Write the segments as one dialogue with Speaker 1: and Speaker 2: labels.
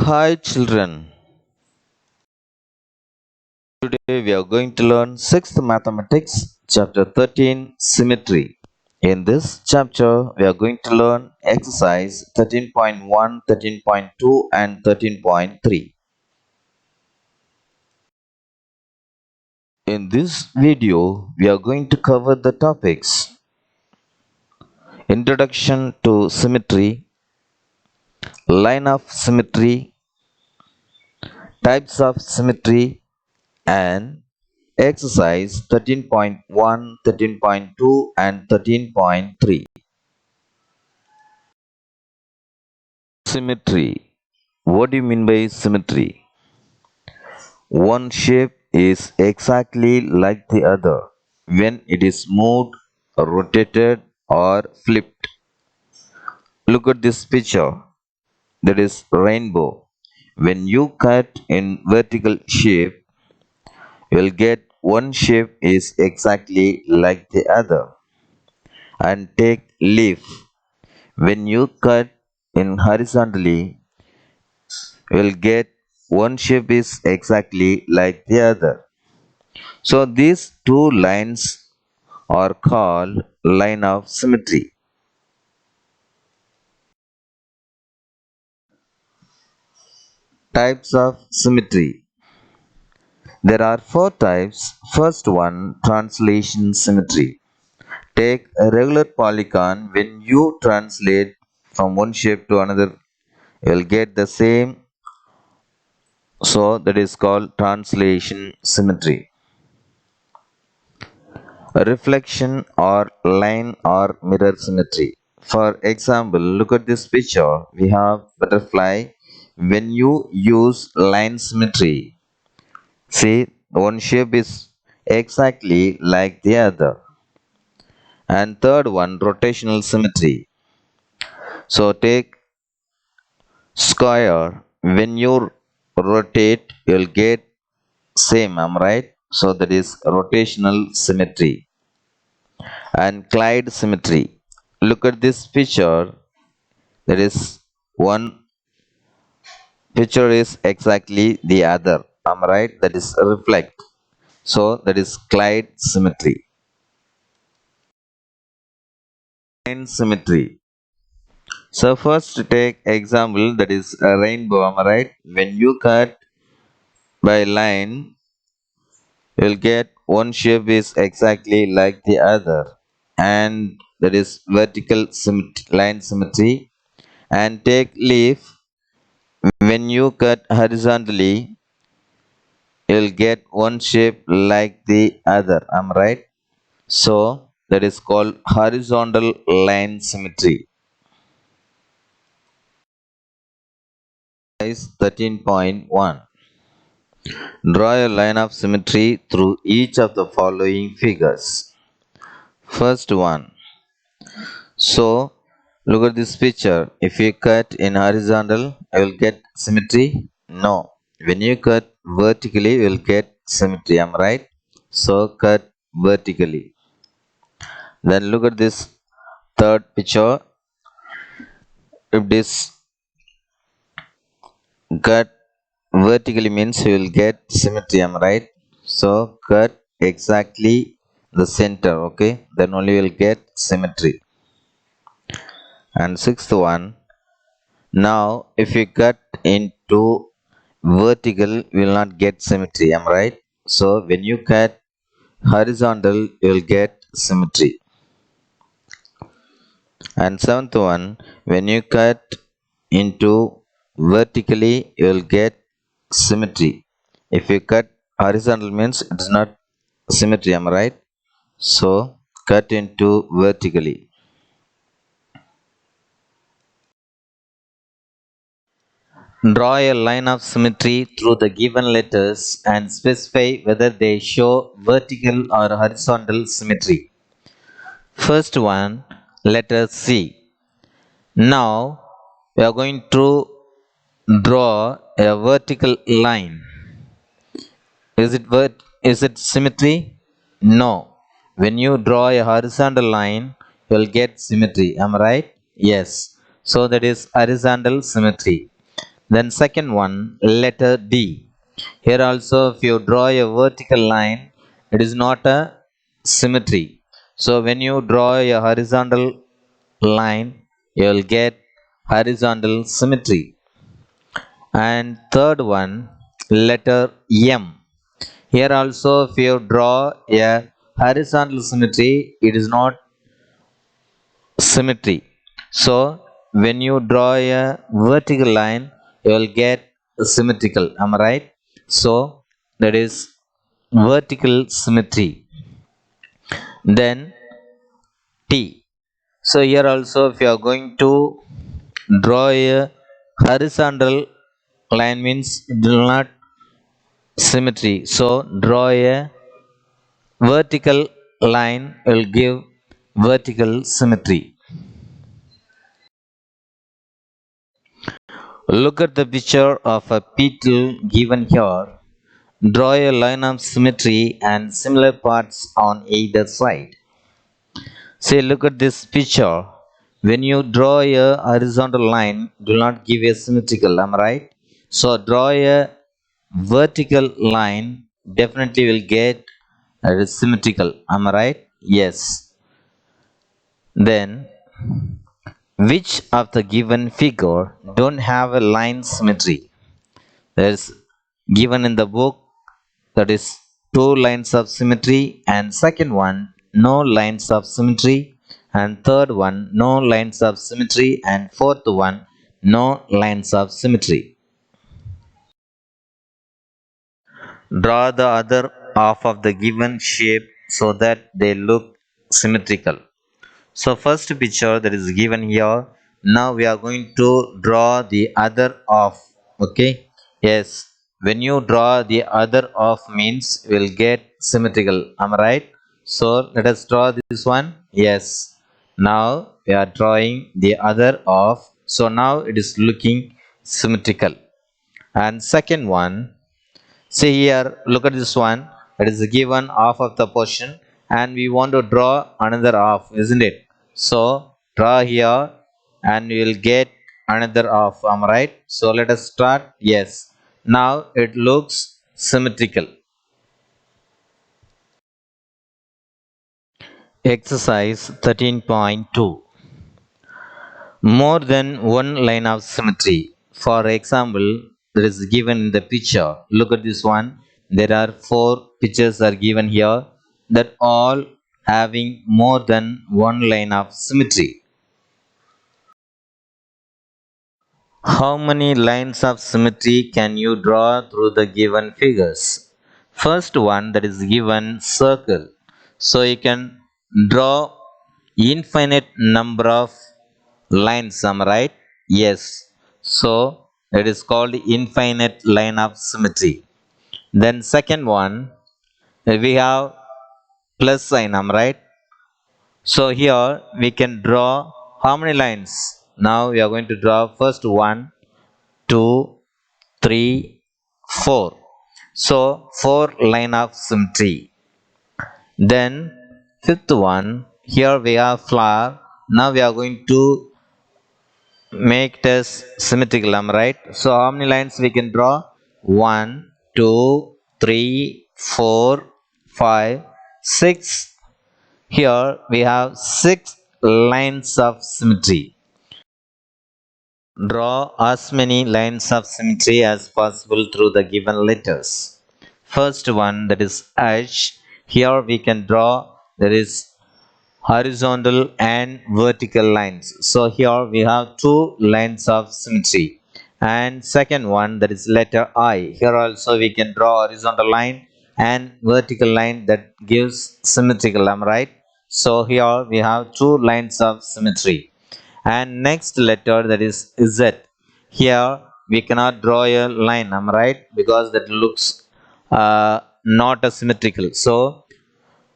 Speaker 1: Hi children, today we are going to learn 6th Mathematics, chapter 13, Symmetry. In this chapter, we are going to learn exercise 13.1, 13.2 and 13.3. In this video, we are going to cover the topics Introduction to Symmetry, Line of Symmetry, Types of Symmetry and exercise 13.1, 13.2 and 13.3. Symmetry. What do you mean by symmetry? One shape is exactly like the other when it is moved, rotated or flipped. Look at this picture. That is rainbow. When you cut in vertical shape, you will get one shape is exactly like the other. And take leaf. When you cut in horizontally, you will get one shape is exactly like the other. So these two lines are called line of symmetry. Types of symmetry. There are four types. First one, translation symmetry. Take a regular polygon. When you translate from one shape to another, you will get the same. So that is called translation symmetry. Reflection or line or mirror symmetry. For example, look at this picture. We have butterfly. When you use line symmetry, see one shape is exactly like the other. And third one, rotational symmetry. So take square. When you rotate, you'll get same. Am I right? So that is rotational symmetry. And Clyde symmetry. Look at this picture. There is one picture is exactly the other. Am I right? That is reflect. So that is Clyde symmetry. Line symmetry. So first take example that is a rainbow. Am I right? When you cut by line, you'll get one shape is exactly like the other, and that is vertical symmetry, line symmetry. And take leaf. When you cut horizontally, you'll get one shape like the other. Am I right? So that is called horizontal line symmetry. Size 13.1. Draw a line of symmetry through each of the following figures. First one. So look at this picture. If you cut in horizontal, you will get symmetry? No. When you cut vertically, you will get symmetry. Am I right? So cut vertically. Then look at this third picture. If this cut vertically means you will get symmetry. Am I right? So cut exactly the center. Okay. Then only you will get symmetry. And sixth one. Now, if you cut into vertical, you will not get symmetry. Am I right? So, when you cut horizontal, you will get symmetry. And seventh one, when you cut into vertically, you will get symmetry. If you cut horizontal means it is not symmetry. Am I right? So, cut into vertically. Draw a line of symmetry through the given letters and specify whether they show vertical or horizontal symmetry. First one, letter C. Now we are going to draw a vertical line. Is it symmetry? No. When you draw a horizontal line, you will get symmetry. Am I right? Yes. So that is horizontal symmetry. Then second one, letter D. Here also if you draw a vertical line, it is not a symmetry. So when you draw a horizontal line, you will get horizontal symmetry. And third one, letter M. Here also if you draw a horizontal symmetry, it is not symmetry. So when you draw a vertical line, you will get symmetrical. Am I right? So that is vertical symmetry. Then T. So here also if you are going to draw a horizontal line means do not symmetry. So draw a vertical line will give vertical symmetry. Look at the picture of a petal given here. Draw a line of symmetry and similar parts on either side. Say, look at this picture. When you draw a horizontal line, do not give a symmetrical, am I right? So, draw a vertical line, definitely will get a symmetrical, am I right? Yes. Then, which of the given figure don't have a line symmetry? There's given in the book, that is two lines of symmetry, and second one no lines of symmetry, and third one no lines of symmetry, and fourth one no lines of symmetry. Draw the other half of the given shape so that they look symmetrical. So first picture that is given here. Now we are going to draw the other half. Okay. Yes. When you draw the other half means we'll get symmetrical. Am I right? So let us draw this one. Yes. Now we are drawing the other half. So now it is looking symmetrical. And second one, see here, look at this one. It is given half of the portion and we want to draw another half, isn't it? So draw here and we will get another half. Am I right? So let us start. Yes. Now it looks symmetrical. Exercise 13.2. More than one line of symmetry. For example, that is given in the picture. Look at this one. There are four pictures are given here that all having more than one line of symmetry. How many lines of symmetry can you draw through the given figures? First one, that is given circle. So you can draw infinite number of lines, am I right? Yes. So it is called infinite line of symmetry. Then second one, we have plus sign, am I right? So here we can draw how many lines? Now we are going to draw first one, two, three, four. So four line of symmetry. Then fifth one, here we have flower. Now we are going to make this symmetrical, am I right? So how many lines we can draw? 1, 2, 3, 4, 5, 6. Here we have 6 lines of symmetry. Draw as many lines of symmetry as possible through the given letters. First one, that is H. Here we can draw, there is horizontal and vertical lines. So here we have two lines of symmetry. And second one, that is letter I. Here also we can draw horizontal line and vertical line that gives symmetrical, am I right? So here we have two lines of symmetry. And next letter, that is Z. Here we cannot draw a line, am I right? Because that looks not a symmetrical. So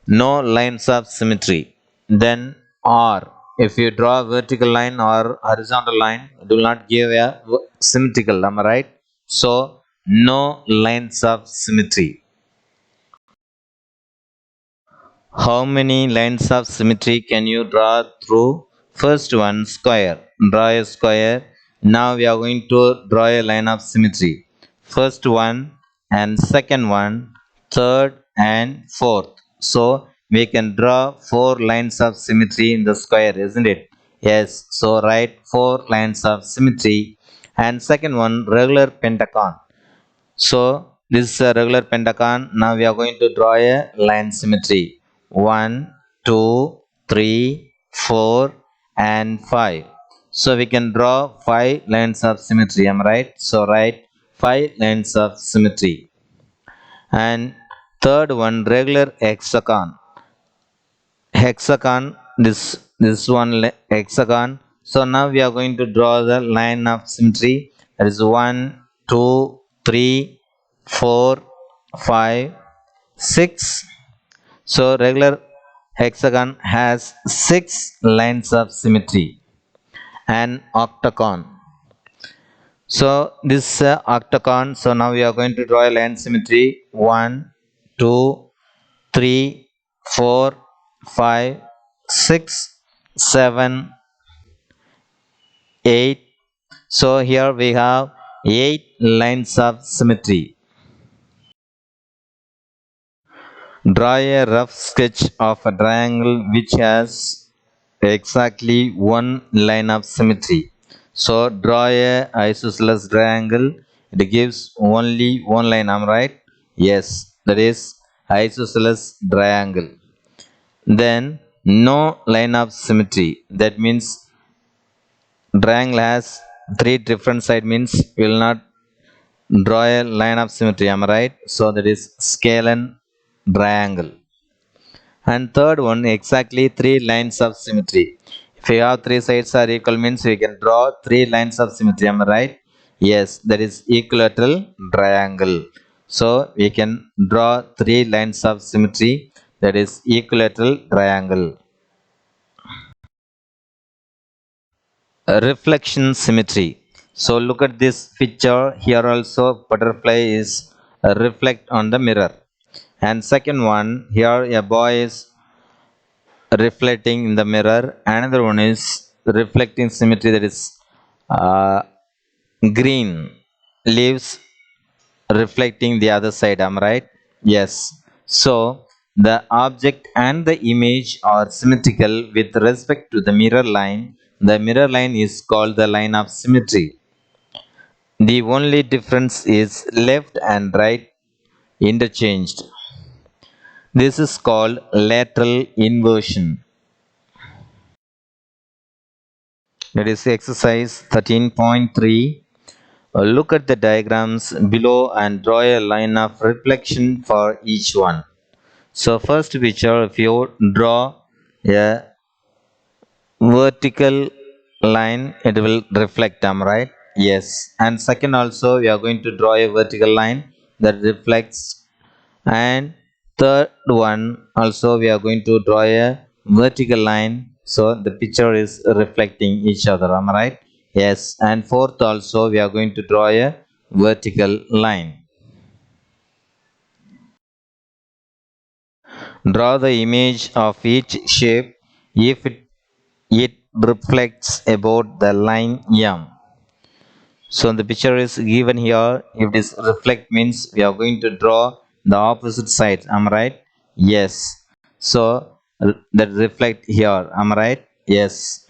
Speaker 1: no lines of symmetry. Then R. If you draw a vertical line or horizontal line, it will not give a symmetrical, am I right? So no lines of symmetry. How many lines of symmetry can you draw through? First one, square. Draw a square. Now we are going to draw a line of symmetry. First one and second one, third and fourth. So we can draw four lines of symmetry in the square, isn't it? Yes. So write four lines of symmetry. And second one, regular pentagon. So this is a regular pentagon. Now we are going to draw a line symmetry. 1, 2, 3, 4, and 5. So we can draw 5 lines of symmetry. Am I right? So write 5 lines of symmetry. And third one, regular hexagon. Hexagon, this one hexagon. So now we are going to draw the line of symmetry. That is 1, 2, 3, 4, 5, 6. So regular hexagon has 6 lines of symmetry. And octagon. So this octagon. So now we are going to draw a line symmetry. 1, 2, 3, 4, 5, 6, 7, 8. So here we have 8 lines of symmetry. Draw a rough sketch of a triangle which has exactly one line of symmetry. So draw a isosceles triangle. It gives only one line. Am I right? Yes, that is isosceles triangle. Then no line of symmetry. That means triangle has three different sides, means we will not draw a line of symmetry. Am I right? So that is scalene triangle. And third one, exactly three lines of symmetry. If you have three sides are equal, means we can draw three lines of symmetry. Am I right? Yes, that is equilateral triangle. So we can draw three lines of symmetry. That is equilateral triangle. Reflection symmetry. So look at this picture. Here also butterfly is reflect on the mirror. And second one, here a boy is reflecting in the mirror. Another one is reflecting symmetry, that is uh, green leaves reflecting the other side. Am I right? Yes. So the object and the image are symmetrical with respect to the mirror line. The mirror line is called the line of symmetry. The only difference is left and right interchanged. This is called lateral inversion. That is exercise 13.3. Look at the diagrams below and draw a line of reflection for each one. So first picture, if you draw a vertical line, it will reflect. Am I right? Yes. And second also we are going to draw a vertical line that reflects. And third one also we are going to draw a vertical line, so the picture is reflecting each other. Am I right? Yes. And fourth also we are going to draw a vertical line. Draw the image of each shape if it reflects about the line M. So the picture is given here. If this reflect means we are going to draw the opposite side. Am I right? Yes. So that reflect here. Am I right? Yes.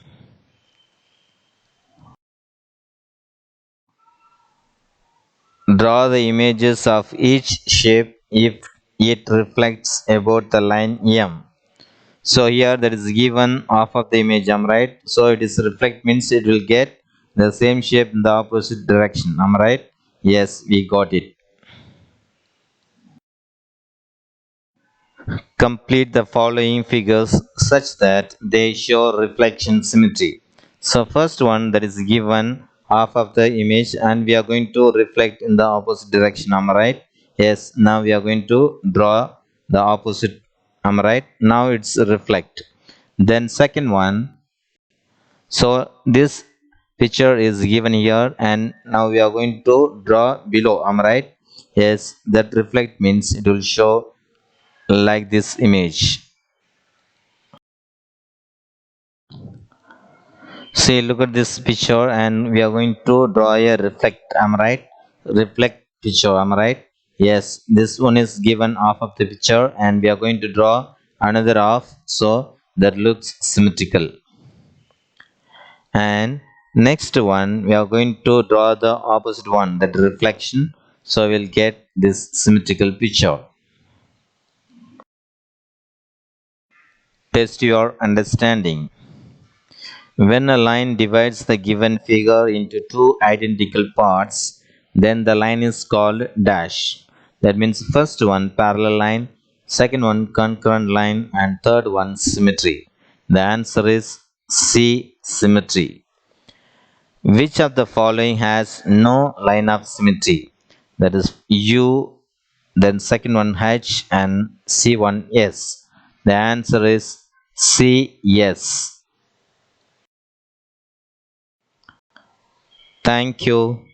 Speaker 1: Draw the images of each shape if it reflects about the line M. So here that is given half of the image. Am I right? So it is reflect means it will get the same shape in the opposite direction. Am I right? Yes, we got it. Complete the following figures such that they show reflection symmetry. So first one, that is given half of the image and we are going to reflect in the opposite direction. Am I right? Yes. Now we are going to draw the opposite. Am I right? Now it's reflect. Then second one, so this picture is given here and now we are going to draw below. Am I right? Yes. That reflect means it will show like this image.
Speaker 2: See, look at this picture, and we are going to draw a reflect. Am I right? Reflect picture. Am I right? Yes, this one is given half of the picture, and we are going to draw another half so that looks symmetrical. And next one, we are going to draw the opposite one, that reflection. So we'll get this symmetrical picture. Test your understanding. When a line divides the given figure into two identical parts, then the line is called dash. That means first one parallel line, second one concurrent line, and third one symmetry. The answer is C, symmetry. Which of the following has no line of symmetry? That is U, then second one H, and C one S. The answer is C, yes. Thank you.